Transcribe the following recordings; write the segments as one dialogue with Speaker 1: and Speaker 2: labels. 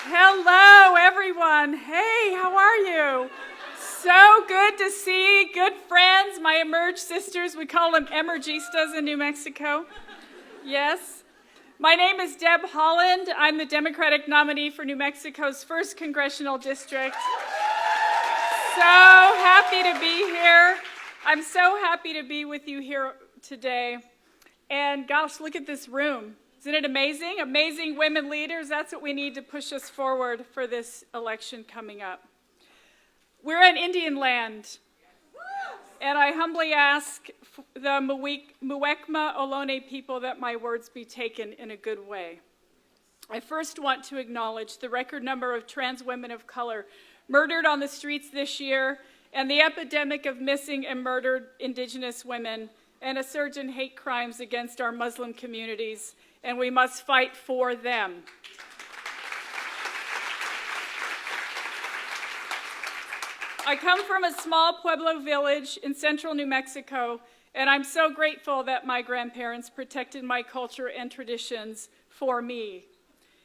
Speaker 1: Hello, everyone. Hey, how are you? So good to see good friends, my Emerge sisters. We call them Emergistas in New Mexico. Yes. My name is Deb Haaland. I'm the Democratic nominee for New Mexico's 1st Congressional District. So happy to be here. I'm so happy to be with you here today. And gosh, look at this room. Isn't it amazing? Amazing women leaders. That's what we need to push us forward for this election coming up. We're in Indian land, and I humbly ask the Muwekma Ohlone people that my words be taken in a good way. I first want to acknowledge the record number of trans women of color murdered on the streets this year, and the epidemic of missing and murdered Indigenous women, and a surge in hate crimes against our Muslim communities, and we must fight for them. I come from a small Pueblo village in central New Mexico, and I'm so grateful that my grandparents protected my culture and traditions for me.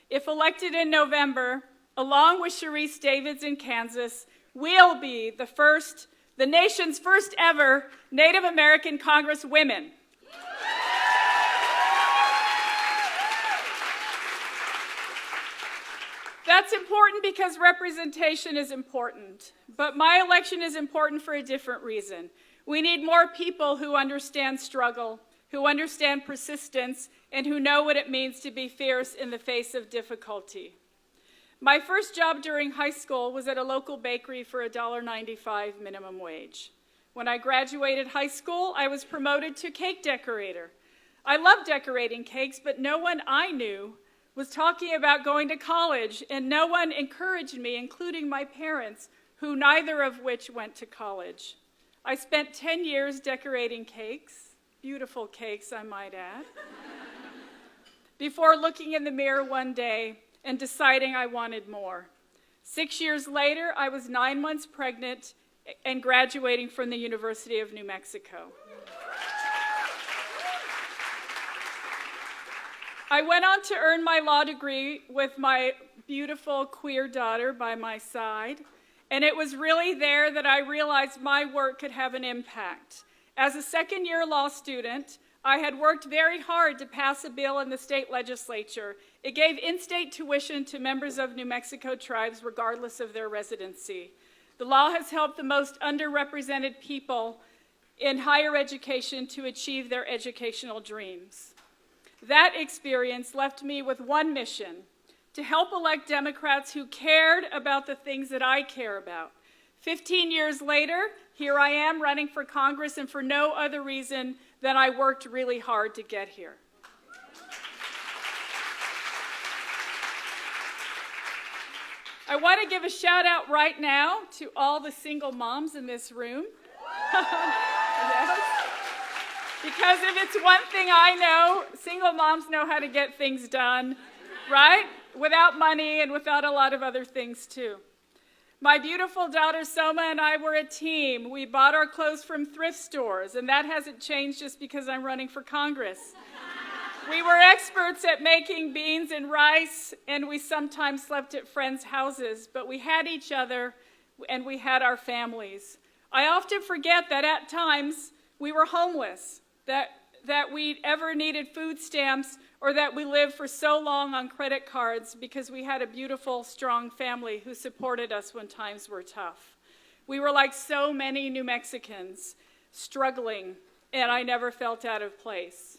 Speaker 1: If elected in November, along with Sharice Davids in Kansas, we'll be the nation's first ever Native American Congresswomen. That's important because representation is important, but my election is important for a different reason. We need more people who understand struggle, who understand persistence, and who know what it means to be fierce in the face of difficulty. My first job during high school was at a local bakery for $1.95 minimum wage. When I graduated high school, I was promoted to cake decorator. I loved decorating cakes, but no one I knew was talking about going to college, and no one encouraged me, including my parents, who neither of which went to college. I spent 10 years decorating cakes, beautiful cakes, I might add, before looking in the mirror one day and deciding I wanted more. 6 years later, I was 9 months pregnant and graduating from the University of New Mexico. I went on to earn my law degree with my beautiful queer daughter by my side, and it was really there that I realized my work could have an impact. As a second-year law student, I had worked very hard to pass a bill in the state legislature. It gave in-state tuition to members of New Mexico tribes regardless of their residency. The law has helped the most underrepresented people in higher education to achieve their educational dreams. That experience left me with one mission: to help elect Democrats who cared about the things that I care about. 15 years later, here I am running for Congress, and for no other reason than I worked really hard to get here. I want to give a shout out right now to all the single moms in this room. Yes. Because if it's one thing I know, single moms know how to get things done, right? Without money and without a lot of other things too. My beautiful daughter Soma and I were a team. We bought our clothes from thrift stores, and that hasn't changed just because I'm running for Congress. We were experts at making beans and rice, and we sometimes slept at friends' houses, but we had each other and we had our families. I often forget that at times we were homeless, that we ever needed food stamps, or that we lived for so long on credit cards because we had a beautiful, strong family who supported us when times were tough. We were like so many New Mexicans, struggling, and I never felt out of place.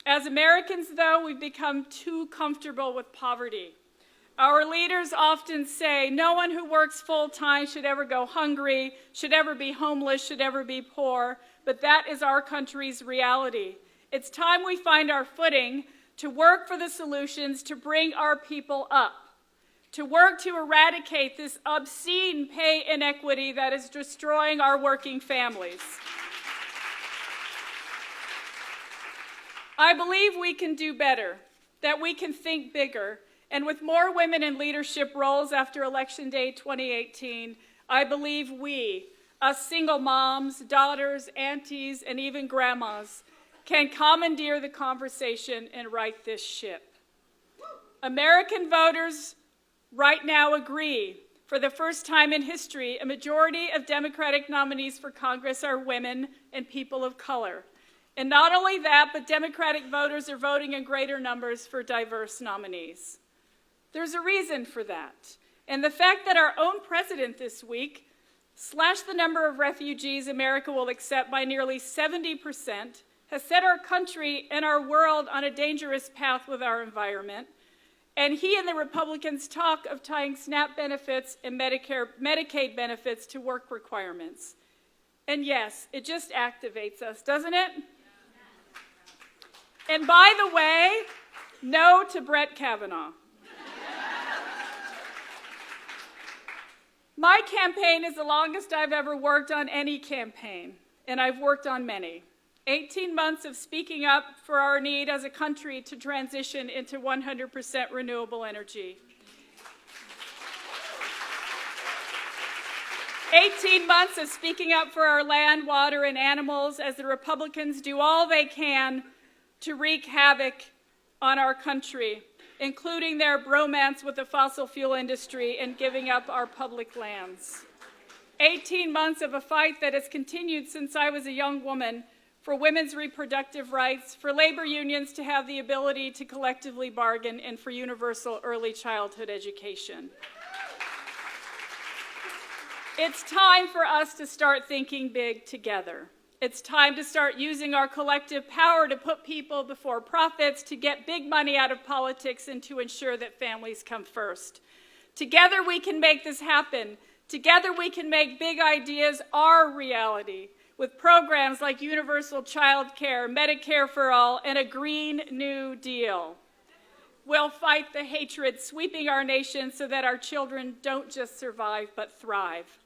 Speaker 1: As Americans, though, we've become too comfortable with poverty. Our leaders often say no one who works full-time should ever go hungry, should ever be homeless, should ever be poor, but that is our country's reality. It's time we find our footing to work for the solutions to bring our people up, to work to eradicate this obscene pay inequity that is destroying our working families. I believe we can do better, that we can think bigger, and with more women in leadership roles after Election Day 2018, I believe we, us single moms, daughters, aunties, and even grandmas, can commandeer the conversation and right this ship. American voters right now agree, for the first time in history, a majority of Democratic nominees for Congress are women and people of color. And not only that, but Democratic voters are voting in greater numbers for diverse nominees. There's a reason for that. And the fact that our own president this week slashed the number of refugees America will accept by nearly 70% has set our country and our world on a dangerous path with our environment. And he and the Republicans talk of tying SNAP benefits and Medicaid benefits to work requirements. And yes, it just activates us, doesn't it? And by the way, no to Brett Kavanaugh. My campaign is the longest I've ever worked on any campaign, and I've worked on many. 18 months of speaking up for our need as a country to transition into 100% renewable energy. 18 months of speaking up for our land, water, and animals as the Republicans do all they can to wreak havoc on our country, including their bromance with the fossil fuel industry and giving up our public lands. 18 months of a fight that has continued since I was a young woman for women's reproductive rights, for labor unions to have the ability to collectively bargain, and for universal early childhood education. It's time for us to start thinking big together. It's time to start using our collective power to put people before profits, to get big money out of politics, and to ensure that families come first. Together we can make this happen. Together we can make big ideas our reality, with programs like universal child care, Medicare for all, and a Green New Deal. We'll fight the hatred sweeping our nation so that our children don't just survive but thrive.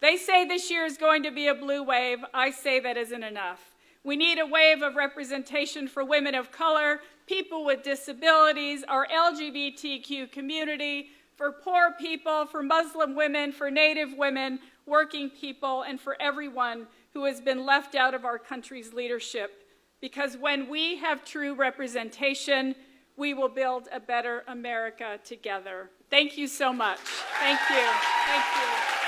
Speaker 1: They say this year is going to be a blue wave. I say that isn't enough. We need a wave of representation for women of color, people with disabilities, our LGBTQ community, for poor people, for Muslim women, for Native women, working people, and for everyone who has been left out of our country's leadership. Because when we have true representation, we will build a better America together. Thank you so much. Thank you. Thank you.